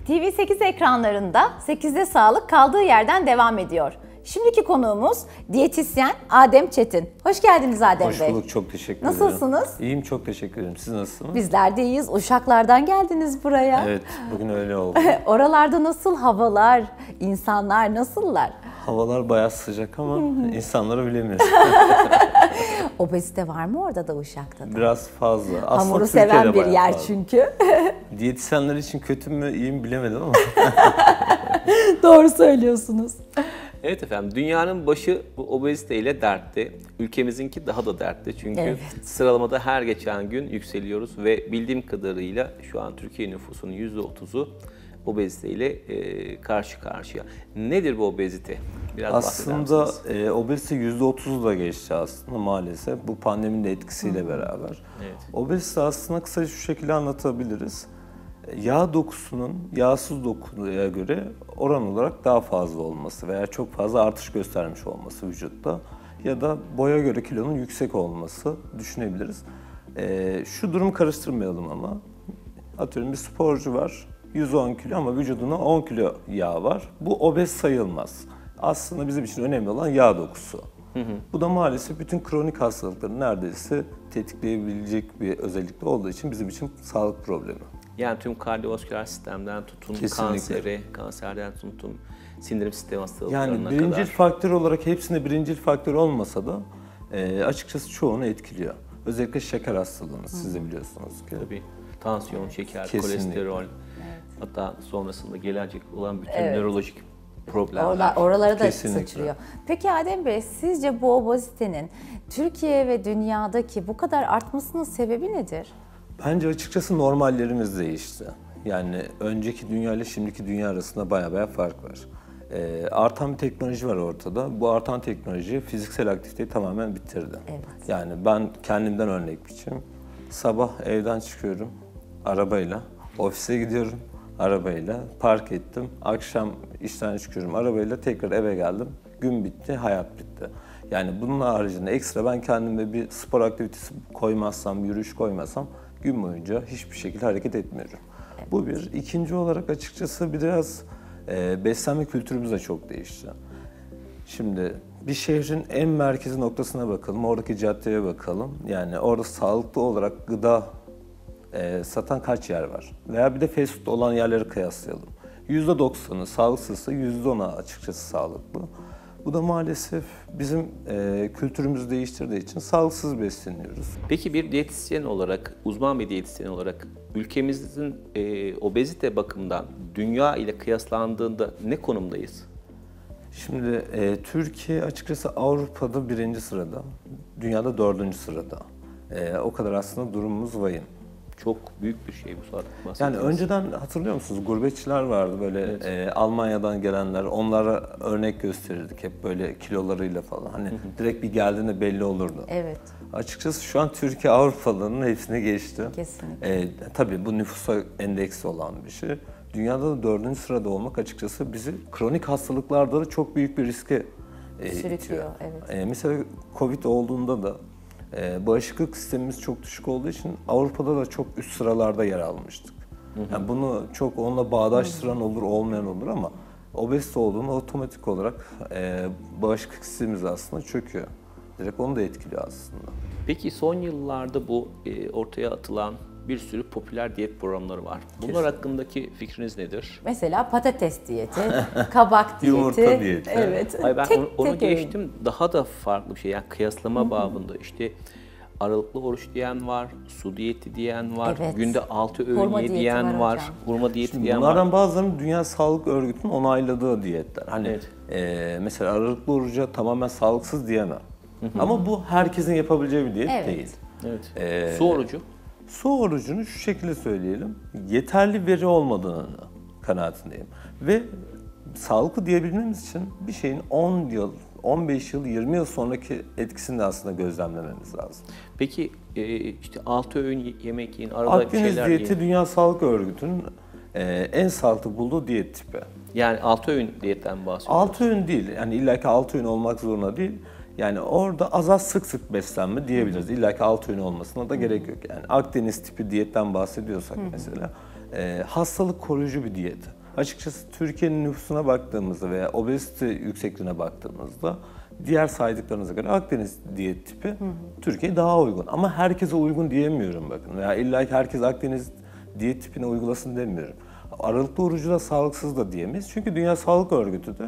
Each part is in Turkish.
TV8 ekranlarında 8'de sağlık kaldığı yerden devam ediyor. Şimdiki konuğumuz diyetisyen Adem Çetin. Hoş geldiniz Adem Bey. Hoş bulduk, çok teşekkür ederim. Nasılsınız? İyiyim, çok teşekkür ederim. Siz nasılsınız? Bizler de iyiyiz. Uşaklardan geldiniz buraya. Evet, bugün öyle oldu. Oralarda nasıl havalar, insanlar nasıllar? Havalar bayağı sıcak ama insanları bilemiyoruz. Obezite var mı orada da Uşak'ta da? Biraz fazla. Aslında Hamuru Türkiye'de seven bir bayağı yer fazla. çünkü. Diyetisyenler için kötü mü, iyi mi bilemedim ama. Doğru söylüyorsunuz. Evet efendim, dünyanın başı bu obeziteyle dertli. Ülkemizinki daha da dertli çünkü Evet. sıralamada her geçen gün yükseliyoruz ve bildiğim kadarıyla şu an Türkiye nüfusunun %30'u obeziteyle karşı karşıya. Nedir bu obezite? Biraz bahseder Aslında misiniz? obezite %30'u da geçti aslında maalesef. Bu pandeminin de etkisiyle beraber. Evet. Obezite aslında kısaca şu şekilde anlatabiliriz. Yağ dokusunun yağsız dokuya göre oran olarak daha fazla olması veya çok fazla artış göstermiş olması vücutta ya da boya göre kilonun yüksek olması düşünebiliriz. Şu durumu karıştırmayalım ama. Atıyorum bir sporcu var, 110 kilo ama vücudunda 10 kilo yağ var. Bu obez sayılmaz. Aslında bizim için önemli olan yağ dokusu. Bu da maalesef bütün kronik hastalıkları neredeyse tetikleyebilecek bir özellikle olduğu için bizim için sağlık problemi. Yani tüm kardiyovasküler sistemden tutun Kesinlikle. kanserden tutun sindirim sistemi hastalıklarına Yani kadar. birincil faktör olarak hepsinde birincil faktör olmasa da açıkçası çoğunu etkiliyor. Özellikle şeker hastalığını siz de biliyorsunuz ki. Tabii tansiyon, şeker, Kesinlikle. kolesterol, hatta sonrasında gelecek olan bütün Evet. nörolojik problemler. Oralara da Kesinlikle. sıçrıyor. Peki Adem Bey, sizce bu obezitenin Türkiye ve dünyadaki bu kadar artmasının sebebi nedir? Bence açıkçası normallerimiz değişti. Yani önceki dünya ile şimdiki dünya arasında bayağı fark var. Artan bir teknoloji var ortada. Bu artan teknoloji fiziksel aktiviteyi tamamen bitirdi. Evet. Yani ben kendimden örnek biçeyim. Sabah evden çıkıyorum arabayla, ofise gidiyorum arabayla, park ettim. Akşam işten çıkıyorum arabayla, tekrar eve geldim. Gün bitti, hayat bitti. Yani bunun haricinde ekstra ben kendime bir spor aktivitesi koymazsam, yürüyüş koymazsam gün boyunca hiçbir şekilde hareket etmiyorum. Evet. Bu bir. İkinci olarak açıkçası biraz beslenme kültürümüz de çok değişti. Şimdi bir şehrin en merkezi noktasına bakalım, oradaki caddeye bakalım. Yani orada sağlıklı olarak gıda satan kaç yer var? Veya bir de fast food olan yerleri kıyaslayalım. %90'ı sağlıksızsa %10'a açıkçası sağlıklı. Bu da maalesef bizim kültürümüzü değiştirdiği için sağlıksız besleniyoruz. Peki bir diyetisyen olarak, uzman bir diyetisyen olarak ülkemizin obezite bakımından dünya ile kıyaslandığında ne konumdayız? Şimdi Türkiye açıkçası Avrupa'da 1. sırada, dünyada 4. sırada. O kadar aslında durumumuz vahim. Çok büyük bir şey bu saat. Yani önceden hatırlıyor musunuz? Gurbetçiler vardı böyle Evet. Almanya'dan gelenler. Onlara örnek gösterirdik hep böyle kilolarıyla falan. Hani direkt bir geldiğinde belli olurdu. Evet, Açıkçası şu an Türkiye Avrupalıların hepsine geçti. kesinlikle. Tabii bu nüfusa endeksi olan bir şey. Dünyada da 4. sırada olmak açıkçası bizi kronik hastalıklarda da çok büyük bir riske Sürüklüyor, itiyor. evet. Mesela Covid olduğunda da bağışıklık sistemimiz çok düşük olduğu için Avrupa'da da çok üst sıralarda yer almıştık. Yani bunu çok onunla bağdaştıran olur, olmayan olur ama obezite olduğunda otomatik olarak bağışıklık sistemimiz aslında çöküyor. Direkt onu da etkiliyor aslında. Peki son yıllarda bu ortaya atılan bir sürü popüler diyet programları var. Bunlar Kesinlikle. hakkındaki fikriniz nedir? Mesela patates diyeti, kabak diyeti. Yumurta diyeti. Evet. Hayır, ben Tek onu tek öğün. geçtim. Daha da farklı bir şey. Yani kıyaslama babında işte aralıklı oruç diyen var, su diyeti diyen var, Evet. günde 6 öğün Hurma ye diyeti diyen var var, hocam. hurma diyeti Şimdi diyen bunlardan var. bazılarının Dünya Sağlık Örgütü'nün onayladığı diyetler. Hani Evet. mesela aralıklı oruca tamamen sağlıksız diyemem. Ama bu herkesin yapabileceği bir diyet Evet. değil. Evet. Su orucu. Su orucunu şu şekilde söyleyelim. Yeterli veri olmadığını kanaatindeyim. Ve sağlıklı diyebilmemiz için bir şeyin 10 yıl, 15 yıl, 20 yıl sonraki etkisini de aslında gözlemlememiz lazım. Peki işte 6 öğün yemek yiyin, arada bir Akdeniz şeyler diyeti yiyin. Dünya Sağlık Örgütü'nün en sağlıklı bulduğu diyet tipi. Yani 6 öğün diyetten bahsediyoruz. 6 öğün değil, yani illaki 6 öğün olmak zorunda değil. Yani orada az sık sık beslenme diyebiliriz. İlla ki 6 öğün olmasına da gerek yok. Yani Akdeniz tipi diyetten bahsediyorsak mesela hastalık koruyucu bir diyet. Açıkçası Türkiye'nin nüfusuna baktığımızda veya obezite yüksekliğine baktığımızda diğer saydıklarınıza göre Akdeniz diyet tipi Türkiye'ye daha uygun. Ama herkese uygun diyemiyorum bakın. Veya illa ki herkes Akdeniz diyet tipine uygulasın demiyorum. Aralıklı orucu da sağlıksız da diyemeyiz. Çünkü Dünya Sağlık Örgütü de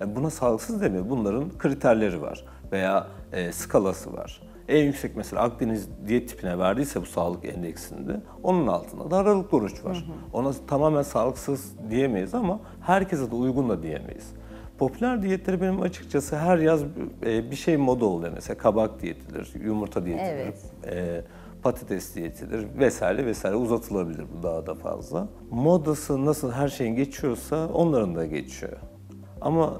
buna sağlıksız demiyor. Bunların kriterleri var veya skalası var. En yüksek mesela Akdeniz diyet tipine verdiyse bu sağlık endeksinde onun altında da aralıklı oruç var. Ona tamamen sağlıksız diyemeyiz ama herkese de uygun da diyemeyiz. Popüler diyetleri benim açıkçası her yaz bir şey moda oluyor. Mesela kabak diyetidir, yumurta diyetidir, patates diyetidir vesaire vesaire uzatılabilir bu daha da fazla. Modası nasıl her şeyin geçiyorsa onların da geçiyor. Ama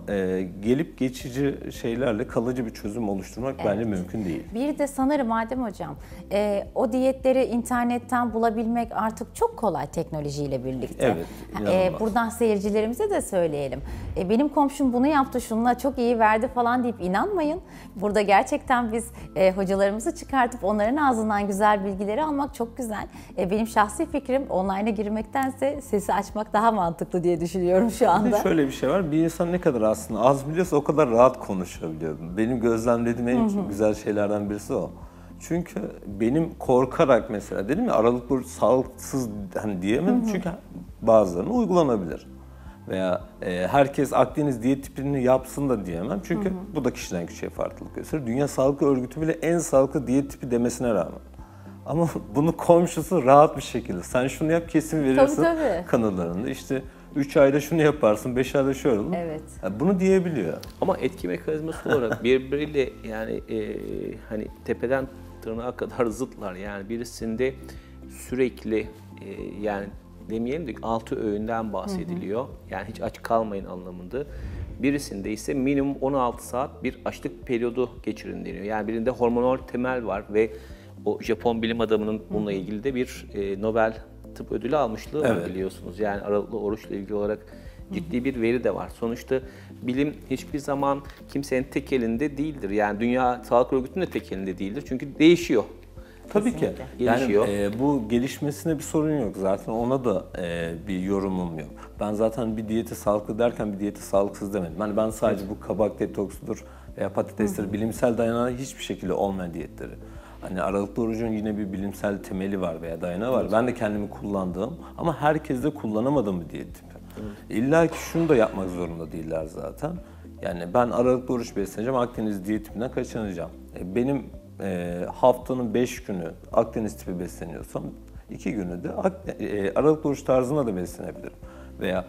gelip geçici şeylerle kalıcı bir çözüm oluşturmak bence mümkün değil. Bir de sanırım Adem Hocam, o diyetleri internetten bulabilmek artık çok kolay teknolojiyle birlikte. Evet, inanılmaz. Buradan seyircilerimize de söyleyelim. Benim komşum bunu yaptı, şununla çok iyi verdi falan deyip inanmayın. Burada gerçekten biz hocalarımızı çıkartıp onların ağzından güzel bilgileri almak çok güzel. Benim şahsi fikrim online'a girmektense sesi açmak daha mantıklı diye düşünüyorum şu anda. Bir de şöyle bir şey var, bir insan ne kadar aslında az biliyorsa o kadar rahat konuşabiliyor. Benim gözlemlediğim en güzel şeylerden birisi o. Çünkü benim korkarak mesela dedim ya aralıklı oruç sağlıksız hani diyemedim çünkü bazılarına uygulanabilir. Veya herkes Akdeniz diyet tipini yapsın da diyemem çünkü bu da kişiden kişiye farklılık gösterir. Dünya Sağlık Örgütü bile en sağlıklı diyet tipi demesine rağmen. Ama bunu komşusu rahat bir şekilde sen şunu yap kesin verirsin kanılarında işte 3 ayda şunu yaparsın, 5 ayda şöyle olur. Evet. Yani bunu diyebiliyor. Ama etki mekanizması olarak birbiriyle yani hani tepeden tırnağa kadar zıtlar. Yani birisinde sürekli yani demeyelim de 6 öğünden bahsediliyor. Yani hiç aç kalmayın anlamında. Birisinde ise minimum 16 saat bir açlık periyodu geçirin deniyor. Yani birinde hormonal temel var ve o Japon bilim adamının bununla ilgili de bir Nobel tıp ödülü almışlığı var biliyorsunuz. Yani aralıklı oruçla ilgili olarak ciddi bir veri de var. Sonuçta bilim hiçbir zaman kimsenin tek elinde değildir. Yani Dünya Sağlık Örgütü'nün de tek elinde değildir. Çünkü değişiyor. Tabii ki. Gelişiyor. Yani bu gelişmesine bir sorun yok zaten ona da bir yorumum yok. Ben zaten bir diyeti sağlıklı derken bir diyeti sağlıksız demedim. Hani ben sadece bu kabak detoksudur veya patatesleri bilimsel dayanağı hiçbir şekilde olmayan diyetleri. Hani aralıklı orucun yine bir bilimsel temeli var veya dayanağı var. Ben de kendimi kullandığım ama herkes de kullanamadığım bir diyet tipi. İlla ki şunu da yapmak zorunda değiller zaten. Yani ben aralıklı oruç besleneceğim, Akdeniz diyet tipinden kaçınacağım. Benim haftanın 5 günü Akdeniz tipi besleniyorsam 2 günü de aralıklı oruç tarzında da beslenebilirim. Veya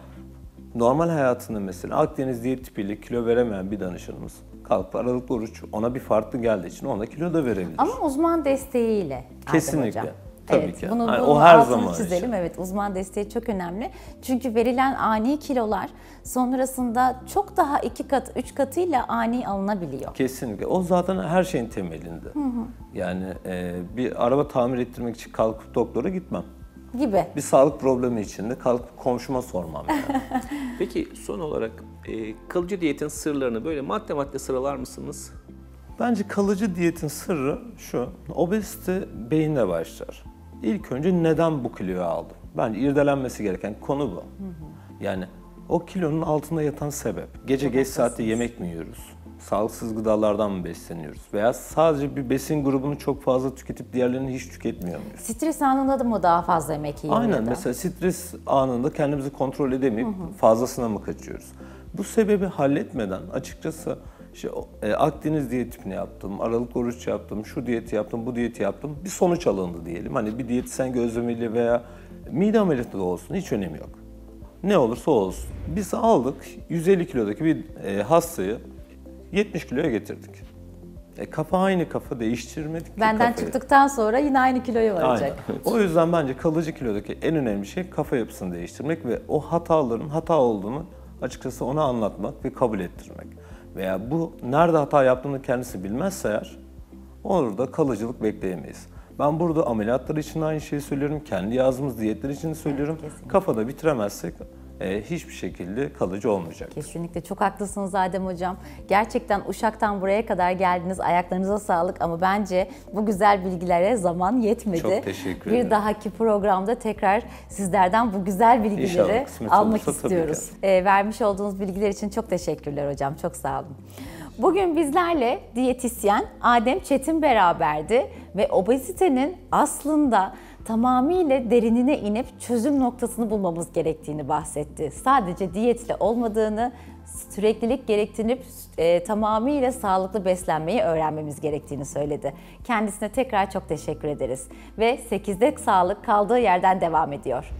normal hayatında mesela Akdeniz diyet tipiyle kilo veremeyen bir danışanımız kalkıp aralıklı oruç ona bir farklı geldiği için ona kilo da verebilir. Ama uzman desteğiyle. Kesinlikle. Hocam. Tabii ki. Bunu o her altını zaman çizelim. için. Evet, uzman desteği çok önemli. Çünkü verilen ani kilolar sonrasında çok daha 2 kat, 3 katıyla ani alınabiliyor. Kesinlikle. O zaten her şeyin temelinde. Yani bir araba tamir ettirmek için kalkıp doktora gitmem. Gibi. Bir sağlık problemi içinde kalkıp komşuma sormam yani. Peki son olarak kalıcı diyetin sırlarını böyle madde madde sıralar mısınız? Bence kalıcı diyetin sırrı şu, obezite beyinde başlar. İlk önce neden bu kiloyu aldım? Bence irdelenmesi gereken konu bu. Yani o kilonun altında yatan sebep. Gece geç saatte yemek mi yiyoruz? Sağlıksız gıdalardan mı besleniyoruz? Veya sadece bir besin grubunu çok fazla tüketip diğerlerini hiç tüketmiyor muyuz? Stres anında da mı daha fazla yemek yiyor? Aynen, mesela stres anında kendimizi kontrol edemeyip fazlasına mı kaçıyoruz? Bu sebebi halletmeden açıkçası İşte Akdeniz diyet tipini yaptım, aralıklı oruç yaptım, şu diyeti yaptım, bu diyeti yaptım. Bir sonuç alındı diyelim. Hani bir diyetisyen gözlemiyle veya mide ameliyatı da olsun hiç önemi yok. Ne olursa olsun. Biz aldık 150 kilodaki bir hastayı 70 kiloya getirdik. Kafa aynı kafa, değiştirmedik ki Benden kafayı. çıktıktan sonra yine aynı kiloya varacak. Aynen. O yüzden bence kalıcı kilodaki en önemli şey kafa yapısını değiştirmek ve o hataların hata olduğunu açıkçası ona anlatmak ve kabul ettirmek. Veya bu nerede hata yaptığını kendisi bilmezse eğer orada kalıcılık bekleyemeyiz. Ben burada ameliyatlar için aynı şeyi söylüyorum, kendi yazdığımız diyetler için söylüyorum. Kesinlikle. Kafada bitiremezsek hiçbir şekilde kalıcı olmayacak. Kesinlikle çok haklısınız Adem Hocam. Gerçekten Uşak'tan buraya kadar geldiniz. Ayaklarınıza sağlık ama bence bu güzel bilgilere zaman yetmedi. Çok teşekkür ederim. Bir dahaki programda tekrar sizlerden bu güzel bilgileri İnşallah kısmet almak olursa tabii istiyoruz. Vermiş olduğunuz bilgiler için çok teşekkürler hocam. Çok sağ olun. Bugün bizlerle diyetisyen Adem Çetin beraberdi ve obezitenin aslında tamamıyla derinine inip çözüm noktasını bulmamız gerektiğini bahsetti. Sadece diyetle olmadığını, süreklilik gerektirip tamamıyla sağlıklı beslenmeyi öğrenmemiz gerektiğini söyledi. Kendisine tekrar çok teşekkür ederiz. Ve 8'de sağlık kaldığı yerden devam ediyor.